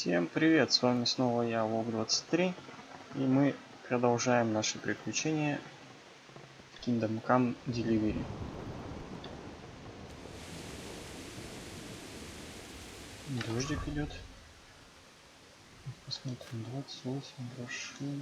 Всем привет, с вами снова я, Волк23, и мы продолжаем наши приключения в Kingdom Come Delivery. Дождик идет. Посмотрим, 28 грошей.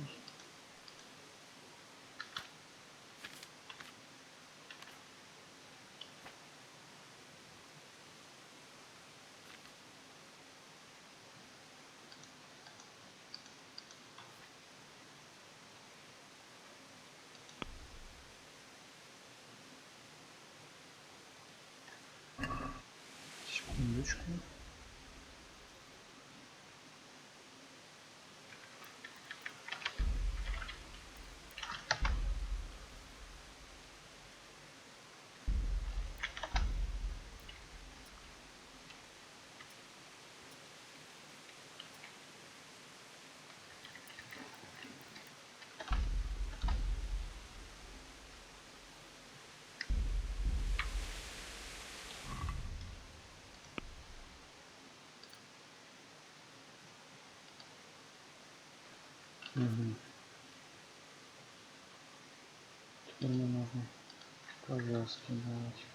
Секундочку. Угу. Теперь мне нужно повязки делать.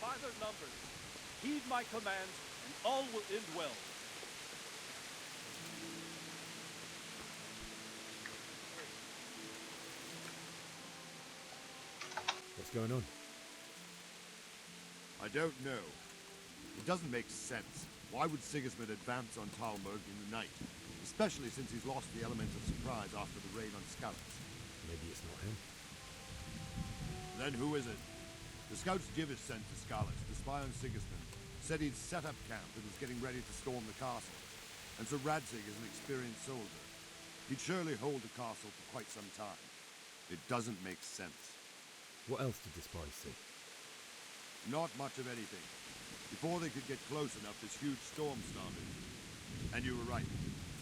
By their numbers. Heed my commands, and all will end well. What's going on? I don't know. It doesn't make sense. Why would Sigismund advance on Talmberg in the night? Especially since he's lost the element of surprise after the raid on Skalitz. Maybe it's not him. Then who is it? The scouts Jivis sent to Skalitz to spy on Sigismund said he'd set up camp and was getting ready to storm the castle. And so Radzig is an experienced soldier. He'd surely hold the castle for quite some time. It doesn't make sense. What else did the spies see? Not much of anything. Before they could get close enough, this huge storm started. And you were right.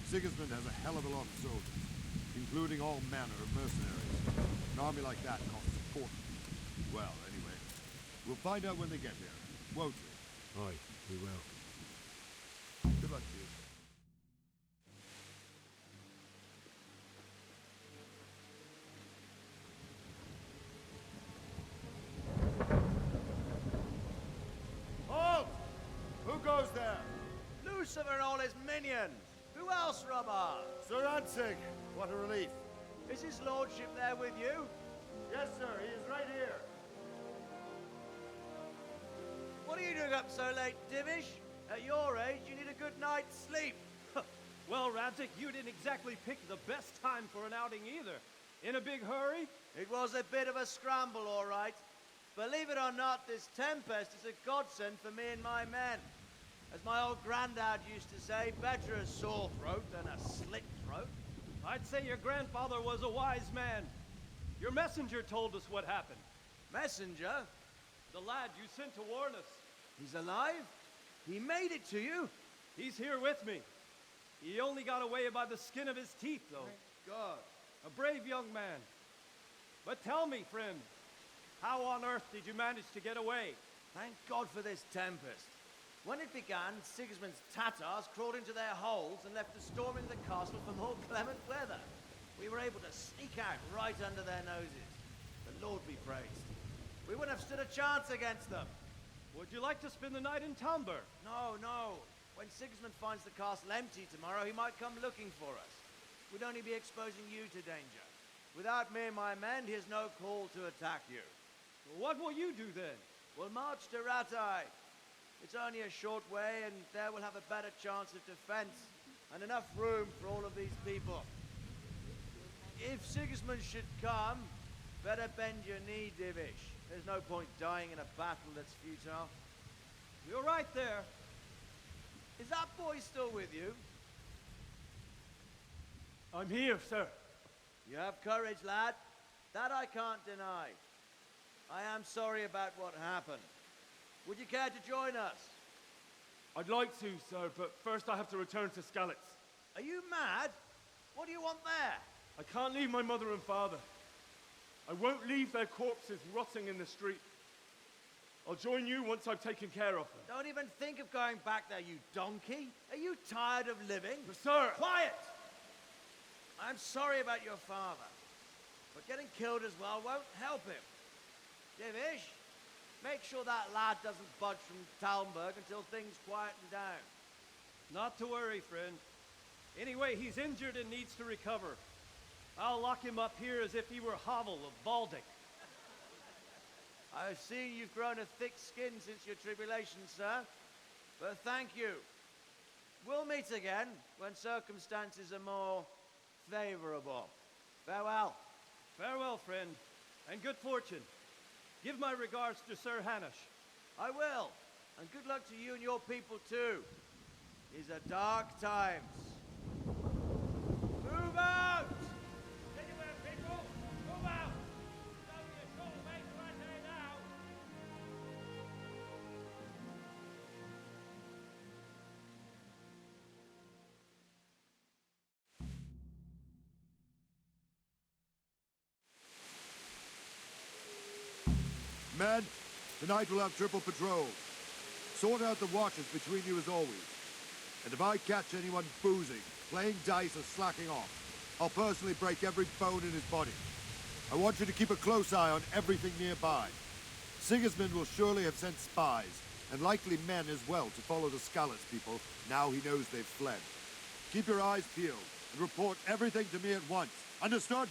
Sigismund has a hell of a lot of soldiers, including all manner of mercenaries. An army like that costs a fortune. Well, anyway, we'll find out when they get here, won't we? Aye, we will. Good luck to you. Halt! Who goes there? Lucifer and all his minions! Who else, Rubber? Sir Ansig! What a relief. Is his lordship there with you? Yes, sir, he is right here. What are you doing up so late, Divish? At your age, you need a good night's sleep. Well, Radzik, you didn't exactly pick the best time for an outing either. In a big hurry? It was a bit of a scramble, all right. Believe it or not, this tempest is a godsend for me and my men. As my old granddad used to say, better a sore throat than a slit throat. I'd say your grandfather was a wise man. Your messenger told us what happened. Messenger? The lad you sent to warn us. He's alive? He made it to you? He's here with me. He only got away by the skin of his teeth, though. Thank God. A brave young man. But tell me, friend, how on earth did you manage to get away? Thank God for this tempest. When it began, Sigismund's Tatars crawled into their holes and left us storming the castle for more clement weather. We were able to sneak out right under their noses. The Lord be praised. We wouldn't have stood a chance against them. Would you like to spend the night in Talmberg? No, no. When Sigismund finds the castle empty tomorrow, he might come looking for us. We'd only be exposing you to danger. Without me and my men, he has no call to attack you. What will you do then? We'll march to Ratai. It's only a short way, and there we'll have a better chance of defense, and enough room for all of these people. If Sigismund should come, better bend your knee, Divish. There's no point dying in a battle that's futile. You're right there. Is that boy still with you? I'm here, sir. You have courage, lad. That I can't deny. I am sorry about what happened. Would you care to join us? I'd like to, sir, but first I have to return to Skalitz. Are you mad? What do you want there? I can't leave my mother and father. I won't leave their corpses rotting in the street. I'll join you once I've taken care of them. Don't even think of going back there, you donkey. Are you tired of living? But sir! Quiet! I'm sorry about your father, but getting killed as well won't help him. Divish, make sure that lad doesn't budge from Talmberg until things quieten down. Not to worry, friend. Anyway, he's injured and needs to recover. I'll lock him up here as if he were Havel of Baldic. I've seen you've grown a thick skin since your tribulation, sir. But thank you. We'll meet again when circumstances are more favorable. Farewell. Farewell, friend, and good fortune. Give my regards to Sir Hanush. I will. And good luck to you and your people, too. These are dark times. Move out! Anywhere, people! Move out! It's only a short way to our day now. Men, tonight we'll have triple patrol. Sort out the watches between you as always. And if I catch anyone boozing, playing dice or slacking off, I'll personally break every bone in his body. I want you to keep a close eye on everything nearby. Sigismund will surely have sent spies, and likely men as well, to follow the Skalitz people now he knows they've fled. Keep your eyes peeled, and report everything to me at once. Understood?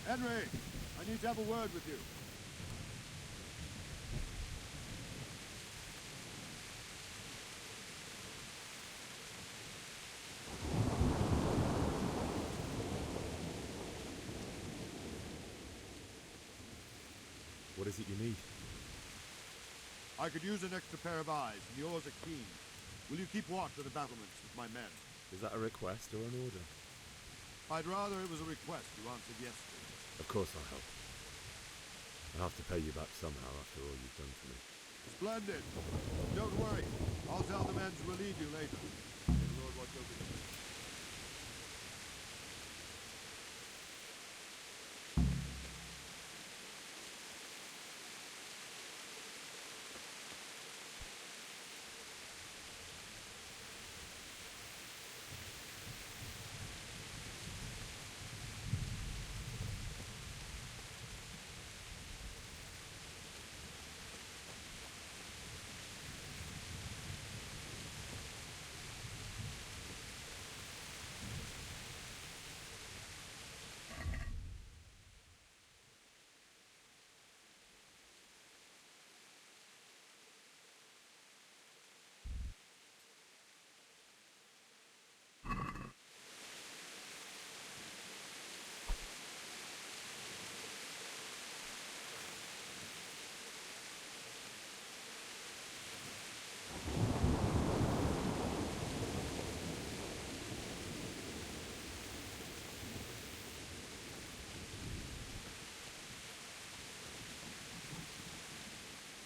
Henry, I need to have a word with you. What is it you need? I could use an extra pair of eyes, and yours are keen. Will you keep watch of the battlements with my men? Is that a request or an order? I'd rather it was a request you answered yes to. Of course I'll help. I'll have to pay you back somehow after all you've done for me. Splendid. Don't worry. I'll tell the men to relieve you later. May the Lord watch over you.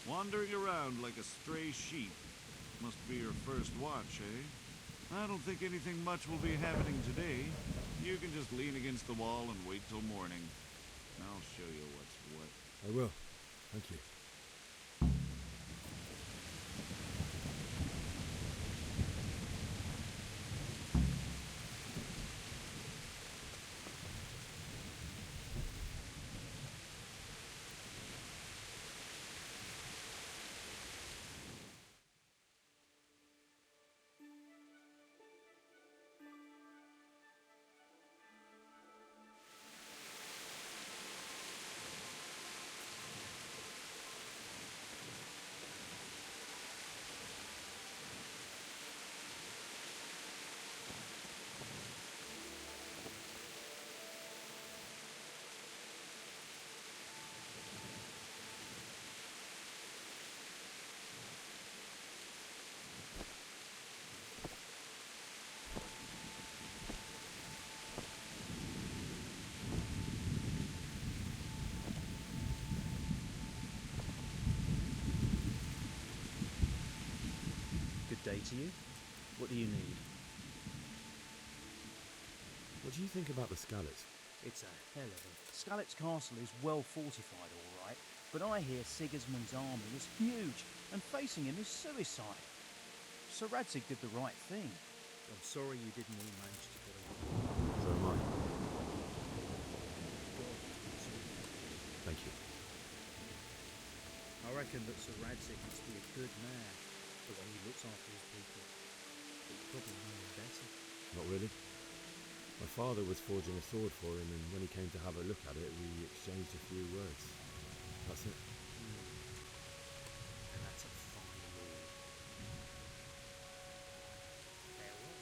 Wandering around like a stray sheep. Must be your first watch, eh? I don't think anything much will be happening today. You can just lean against the wall and wait till morning. I'll show you what's what. I will. Thank you. good day to you. What do you need? What do you think about the Scallops? It's a hell of a... Skalitz Castle is well fortified, all right, but I hear Sigismund's army is huge, and facing him is suicide. Sir Radzig did the right thing. I'm sorry you didn't all manage to get away. So am I. Thank you. I reckon that Sir Radzig must be a good man, the way he looks after his people. But you probably know him better. Not really. My father was forging a sword for him, and when he came to have a look at it, we exchanged a few words. That's it. And that's a fine lord. Farewell.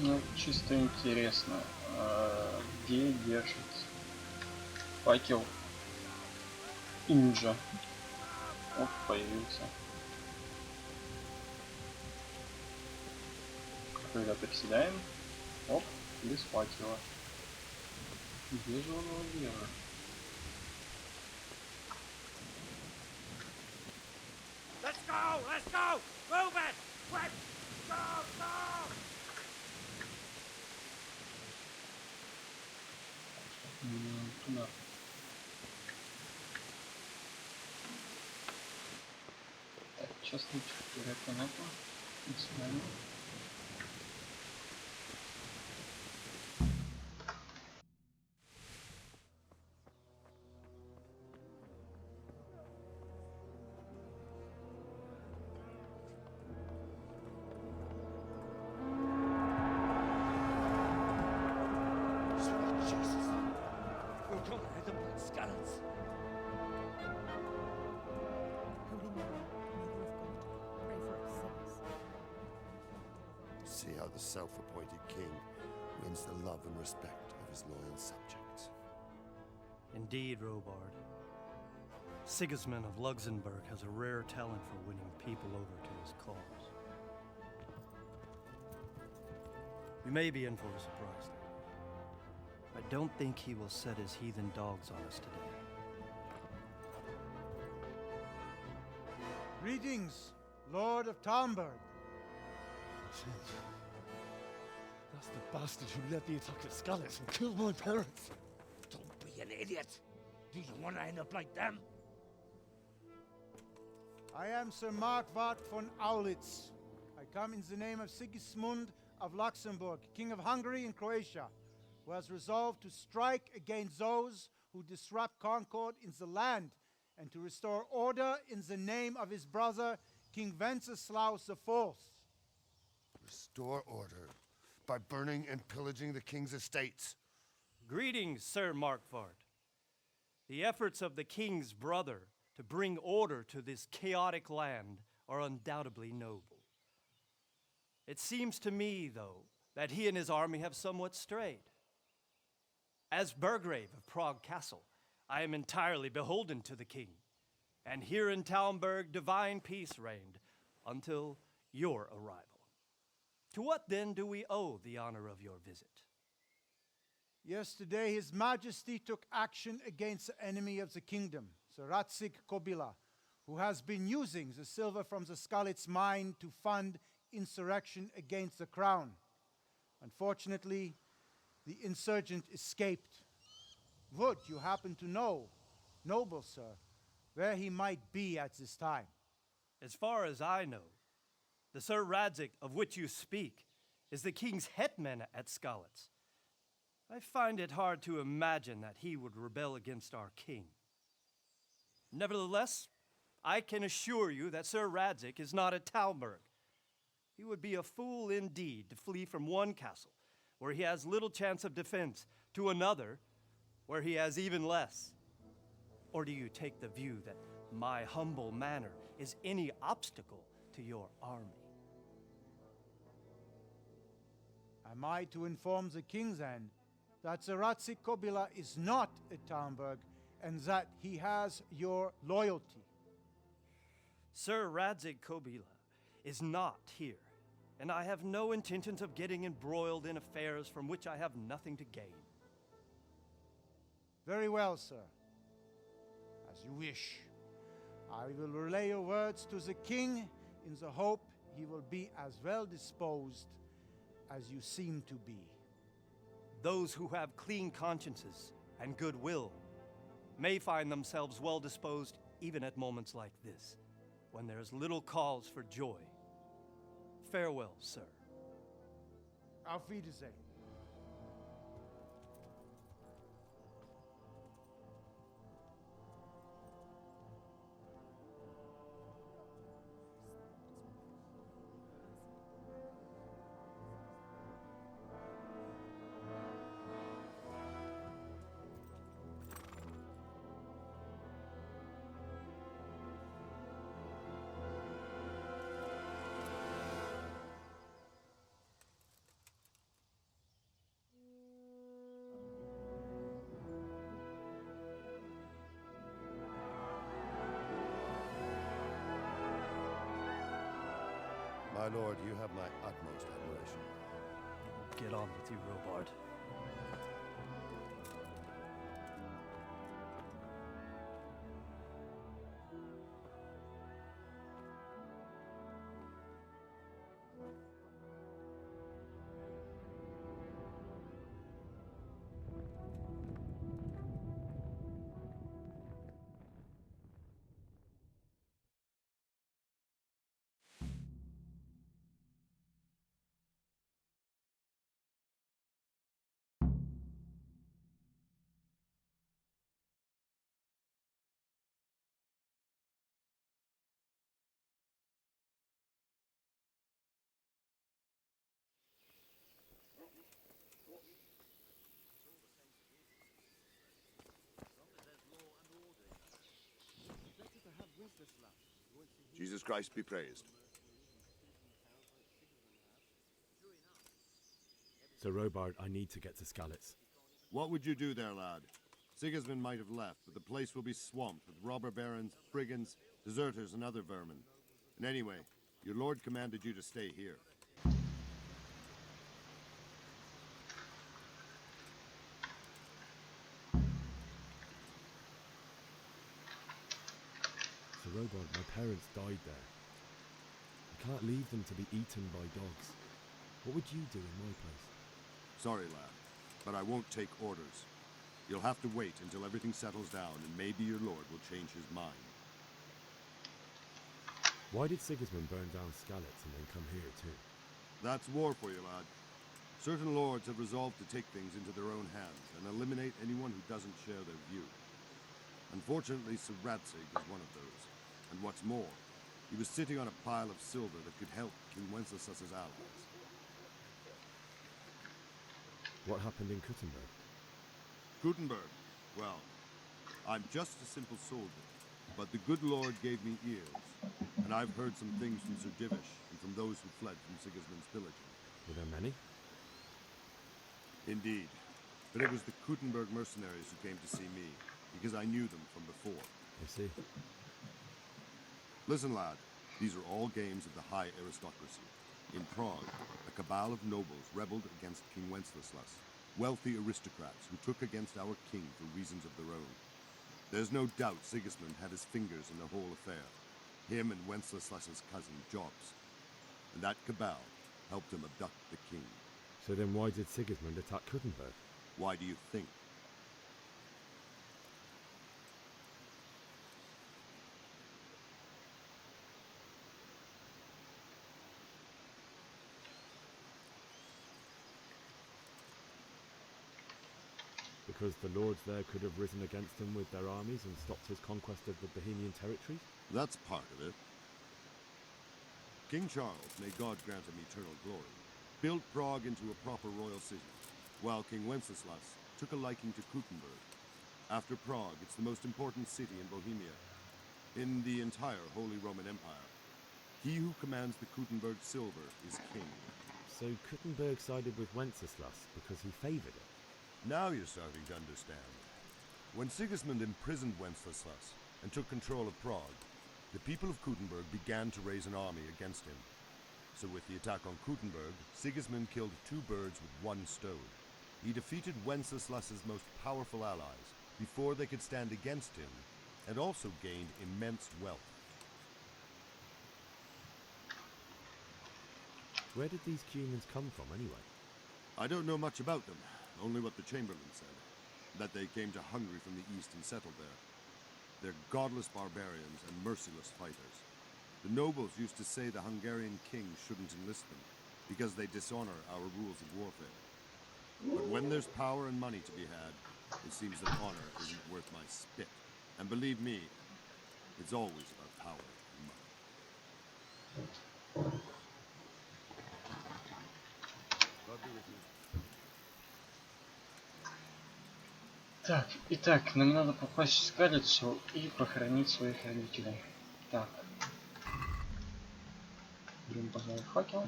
Ну, чисто интересно, где держит факел Инджа? Оп, появился. Когда приседаем, оп, без факела. Где же он его держит? Let's go! Let's go! Move it! Quick! Go! Go! Туда. Так, сейчас лучше понятно. Максимально. See how the self-appointed king wins the love and respect of his loyal subjects. Indeed, Robard. Sigismund of Luxembourg has a rare talent for winning people over to his cause. We may be in for a surprise, though. I don't think he will set his heathen dogs on us today. Greetings, Lord of Talmberg. That's the bastard who led the attack at Skalitz and killed my parents. Don't be an idiot. Do you want to end up like them? I am Sir Markwart von Aulitz. I come in the name of Sigismund of Luxembourg, King of Hungary and Croatia, who has resolved to strike against those who disrupt concord in the land and to restore order in the name of his brother, King Wenceslaus IV. Restore order by burning and pillaging the king's estates. Greetings, Sir Markwart. The efforts of the king's brother to bring order to this chaotic land are undoubtedly noble. It seems to me, though, that he and his army have somewhat strayed. As Burgrave of Prague Castle, I am entirely beholden to the king, and here in Talmberg divine peace reigned until your arrival. To what then do we owe the honor of your visit? Yesterday, His Majesty took action against the enemy of the kingdom, Sir Radzig Kobyla, who has been using the silver from the Skalitz mine to fund insurrection against the crown. Unfortunately, the insurgent escaped. Would you happen to know, noble sir, where he might be at this time? As far as I know, the Sir Radzig of which you speak is the king's hetman at Skalitz, I find it hard to imagine that he would rebel against our king. Nevertheless, I can assure you that Sir Radzig is not a Talmberg. He would be a fool indeed to flee from one castle, where he has little chance of defense, to another, where he has even less. Or do you take the view that my humble manner is any obstacle to your army? Am I to inform the king then that Sir Radzig Kobyla is not a Talmberg and that he has your loyalty? Sir Radzig Kobyla is not here, and I have no intentions of getting embroiled in affairs from which I have nothing to gain. Very well, sir. As you wish. I will relay your words to the king in the hope he will be as well disposed as you seem to be. Those who have clean consciences and goodwill may find themselves well disposed even at moments like this, when there is little cause for joy. Farewell, sir. Auf Wiedersehen. My lord, you have my utmost admiration. Get on with you, Robard. Jesus Christ be praised. Sir Robard, I need to get to Skalitz. What would you do there, lad? Sigismund might have left, but the place will be swamped with robber barons, brigands, deserters, and other vermin. And anyway, your lord commanded you to stay here. Sir Robard, my parents died there. I can't leave them to be eaten by dogs. What would you do in my place? Sorry, lad, but I won't take orders. You'll have to wait until everything settles down, and maybe your lord will change his mind. Why did Sigismund burn down Skalitz and then come here too? That's war for you, lad. Certain lords have resolved to take things into their own hands and eliminate anyone who doesn't share their view. Unfortunately, Sir Radzig is one of those. And what's more, he was sitting on a pile of silver that could help King Wenceslas's allies. What happened in Kuttenberg? Gutenberg, well, I'm just a simple soldier, but the good Lord gave me ears, and I've heard some things from Sir Divish and from those who fled from Sigismund's pillaging. Were there many? Indeed, but it was the Kuttenberg mercenaries who came to see me, because I knew them from before. I see. Listen, lad, these are all games of the high aristocracy. In Prague, a cabal of nobles rebelled against King Wenceslas, wealthy aristocrats who took against our king for reasons of their own. There's no doubt Sigismund had his fingers in the whole affair, him and Wenceslas's cousin, Jobs. And that cabal helped him abduct the king. So then why did Sigismund attack Kuttenberg? Why do you think? Because the lords there could have risen against him with their armies and stopped his conquest of the Bohemian territories? That's part of it. King Charles, may God grant him eternal glory, built Prague into a proper royal city, while King Wenceslas took a liking to Kuttenberg. After Prague, it's the most important city in Bohemia, in the entire Holy Roman Empire. He who commands the Kuttenberg silver is king. So Kuttenberg sided with Wenceslas because he favoured it? Now you're starting to understand. When Sigismund imprisoned Wenceslas and took control of Prague, the people of Kuttenberg began to raise an army against him. So with the attack on Kuttenberg, Sigismund killed 2 birds with 1 stone. He defeated Wenceslas's most powerful allies before they could stand against him, and also gained immense wealth. Where did these humans come from anyway? I don't know much about them, only what the Chamberlain said, that they came to Hungary from the east and settled there. They're godless barbarians and merciless fighters. The nobles used to say the Hungarian king shouldn't enlist them, because they dishonor our rules of warfare. But when there's power and money to be had, it seems that honor isn't worth my spit. And believe me, it's always about power and money. God be with you. Так, итак, нам надо попасть в Скалицу и похоронить своих родителей. Так. Берем, пожалуй, факел.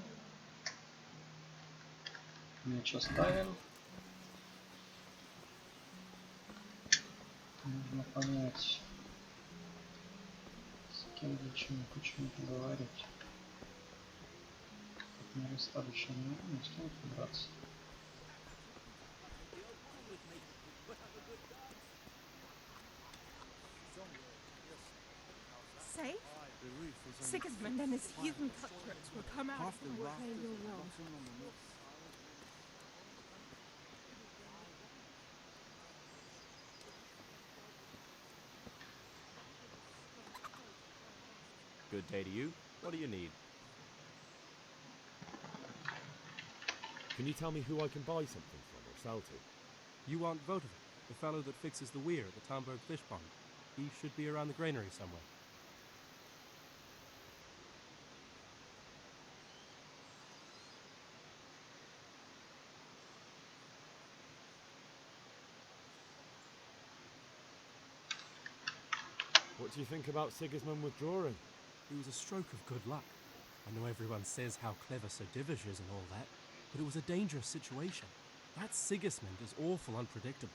Меч оставим. Нужно понять, с кем зачем, почему поговорить. Не расставочно, не с кем побраться. Safe? Sigismund and his heathen cutthroats will come out and reclaim your realm. Good day to you. What do you need? Can you tell me who I can buy something from or sell to? You want Votovic, the fellow that fixes the weir at the Tamberg fish pond. He should be around the granary somewhere. What do you think about Sigismund withdrawing? It was a stroke of good luck. I know everyone says how clever Sir Divish is and all that, but it was a dangerous situation. That Sigismund is awful unpredictable.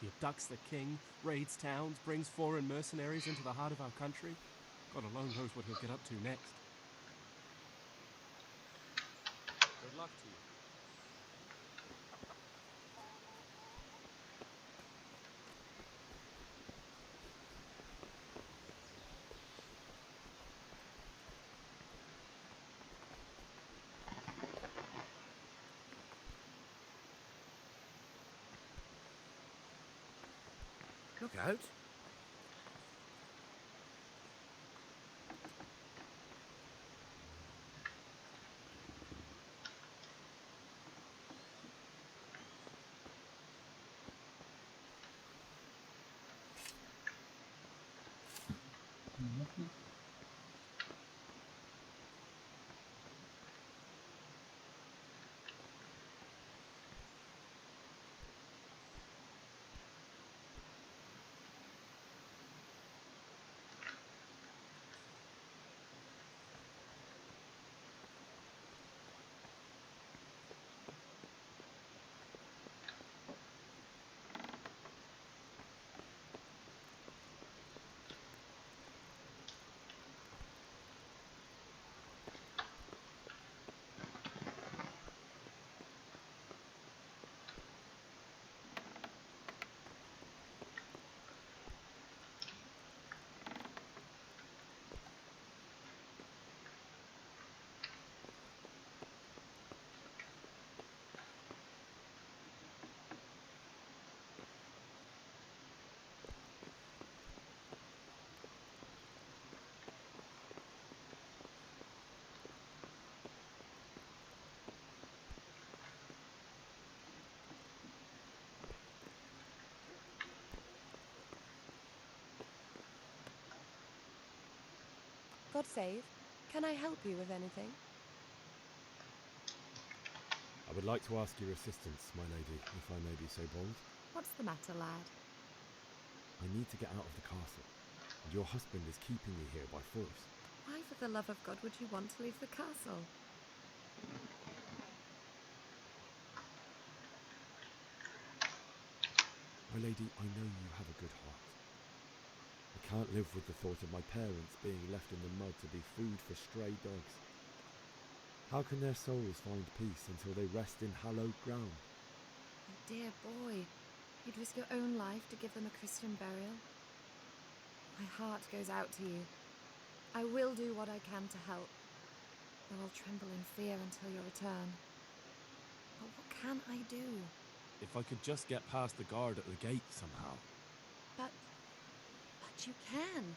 He abducts the king, raids towns, brings foreign mercenaries into the heart of our country. God alone knows what he'll get up to next. Good luck to you. Look out. God save. Can I help you with anything? I would like to ask your assistance, my lady, if I may be so bold. What's the matter, lad? I need to get out of the castle, and your husband is keeping me here by force. Why, for the love of God, would you want to leave the castle? My lady, I know you have a good heart. I can't live with the thought of my parents being left in the mud to be food for stray dogs. How can their souls find peace until they rest in hallowed ground? Oh, dear boy. You'd risk your own life to give them a Christian burial? My heart goes out to you. I will do what I can to help, though I'll tremble in fear until your return. But what can I do? If I could just get past the guard at the gate somehow. But you can.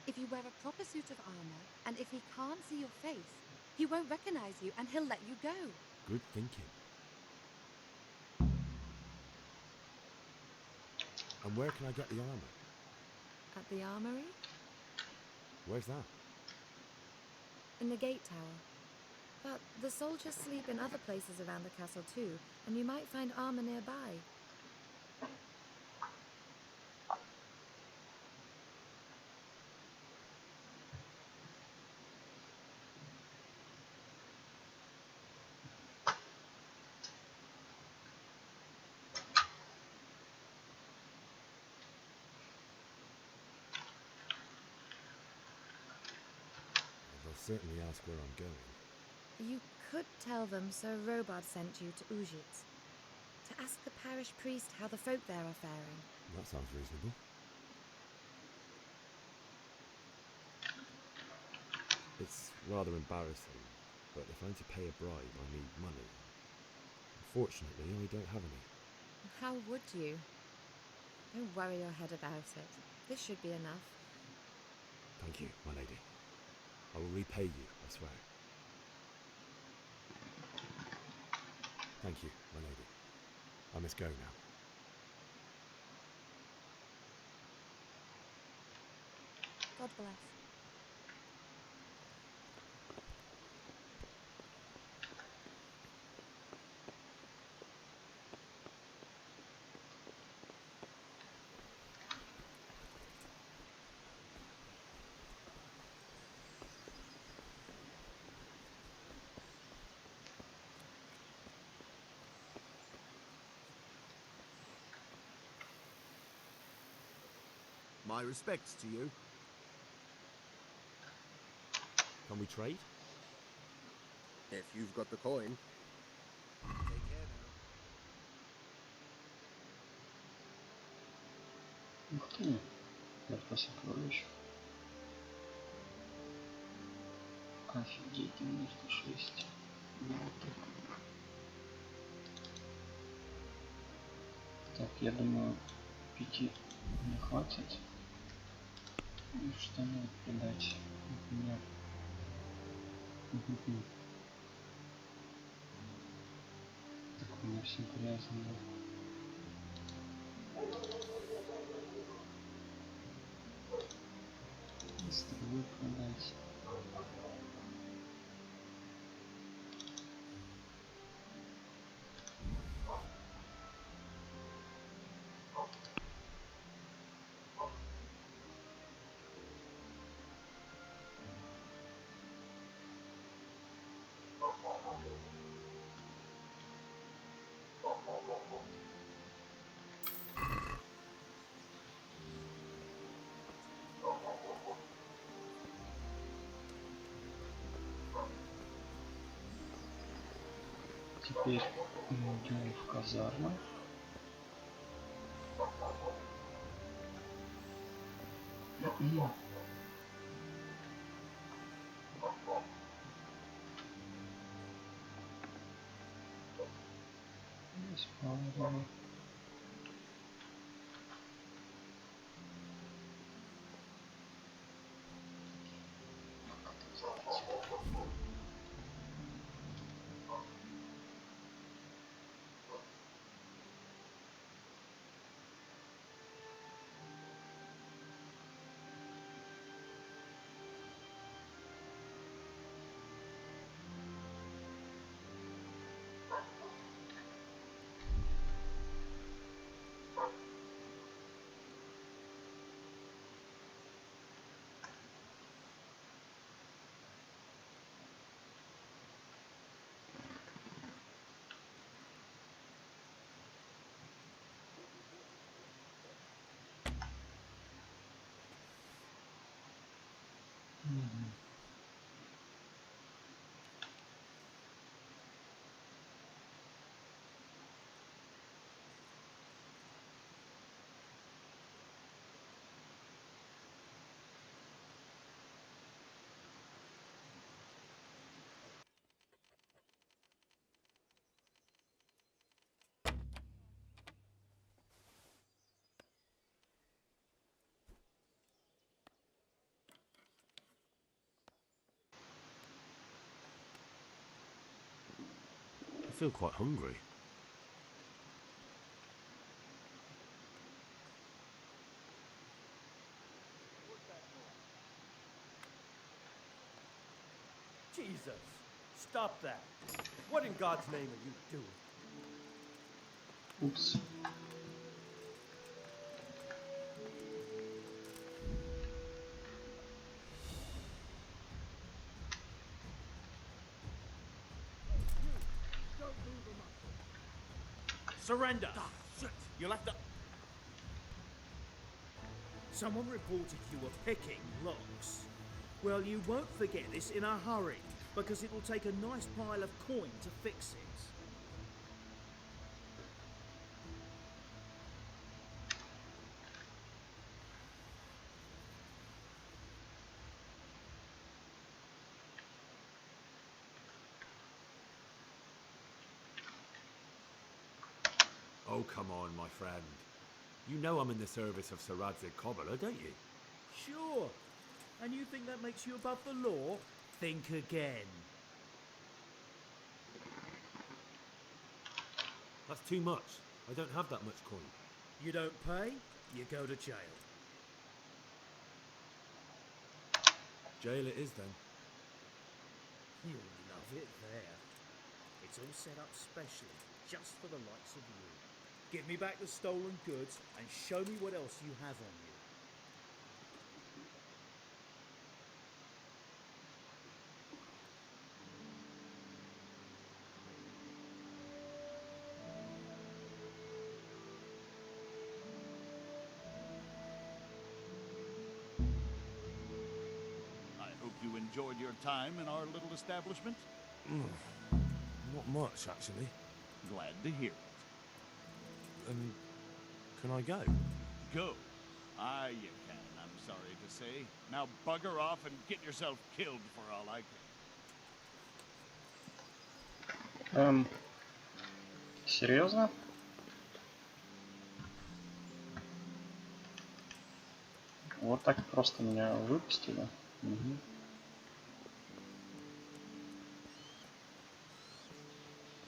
If you wear a proper suit of armor, and if he can't see your face, he won't recognize you and he'll let you go. Good thinking. And where can I get the armor? At the armory? Where's that? In the gate tower. But the soldiers sleep in other places around the castle too, and you might find armor nearby. They'll certainly ask where I'm going. You could tell them Sir Robard sent you to Ujitz, to ask the parish priest how the folk there are faring. That sounds reasonable. It's rather embarrassing, but if I'm to pay a bribe, I need money. Unfortunately, I don't have any. How would you? Don't worry your head about it. This should be enough. Thank you, my lady. I will repay you, I swear. Thank you, my lady. I must go now. God bless. My respects to you. Can we trade? If you've got the coin. Take care now. Ух ты, это сокровищ. Офигеть, 96. Так, я думаю, 5 не хватит. И что-нибудь придать, например. Так у меня все грязно. Стрелы продать. Теперь мы идем в казарму. Здесь пауза. feel quite hungry. Jesus, stop that. What in God's name are you doing? Oops. Surrender! You'll have to... Someone reported you were picking locks. Well, you won't forget this in a hurry, because it'll take a nice pile of coin to fix it. Oh, come on, my friend. You know I'm in the service of Sir Radzig Kobyla, don't you? Sure. And you think that makes you above the law? Think again. That's too much. I don't have that much coin. You don't pay, you go to jail. Jail it is, then. You'll love it there. It's all set up specially, just for the likes of you. Give me back the stolen goods and show me what else you have on you. I hope you enjoyed your time in our little establishment. Not much, actually. Glad to hear it. Can I go? Go. Ah, you can, I'm sorry to say. Now bugger off and get yourself killed for all I care. Серьезно? Вот так просто меня выпустили? Угу.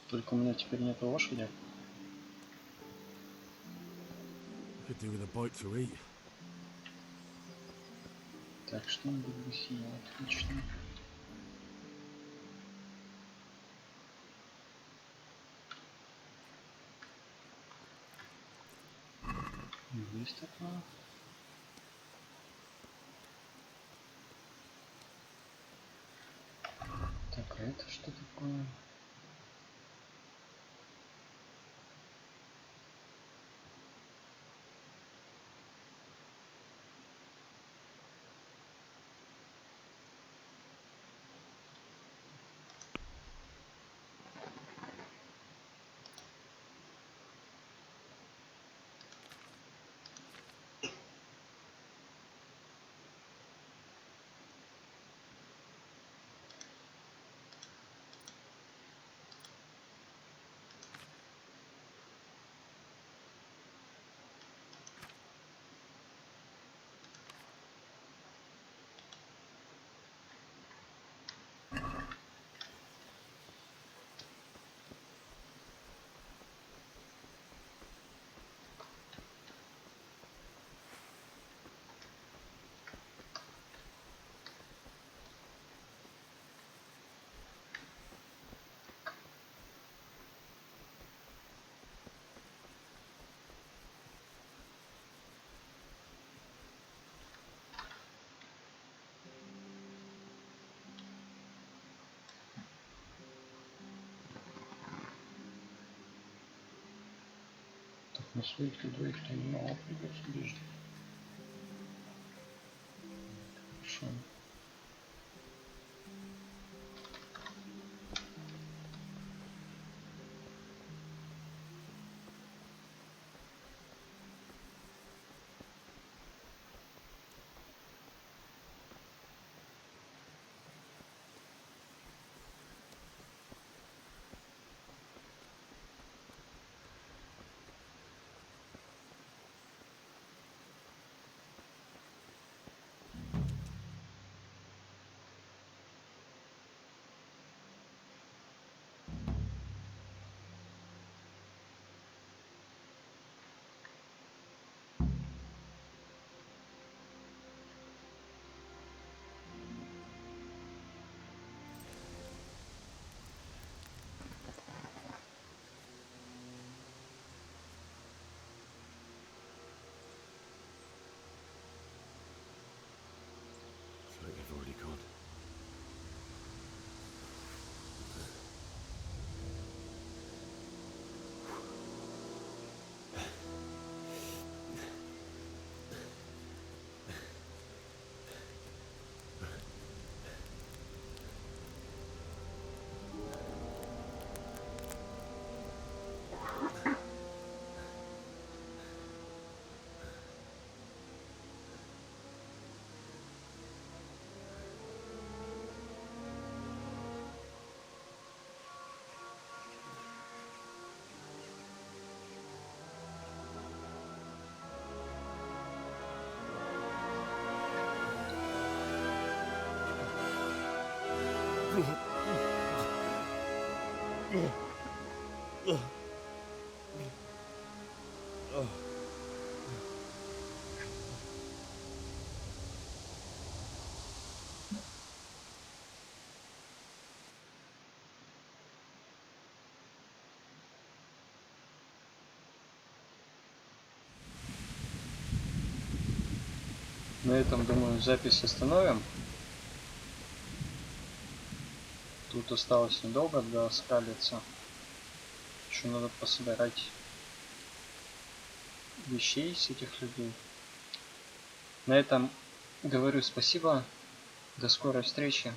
Только у меня теперь нету лошади. Could do with a bite to eat. Так, что-нибудь бы съел, отлично. Есть такое. Так, а это что такое? На своих-то двоих-то немало придется бежать. Хорошо. На этом, думаю, запись остановим. Тут осталось недолго до скалица. Еще надо пособирать вещей с этих людей. На этом говорю спасибо. До скорой встречи.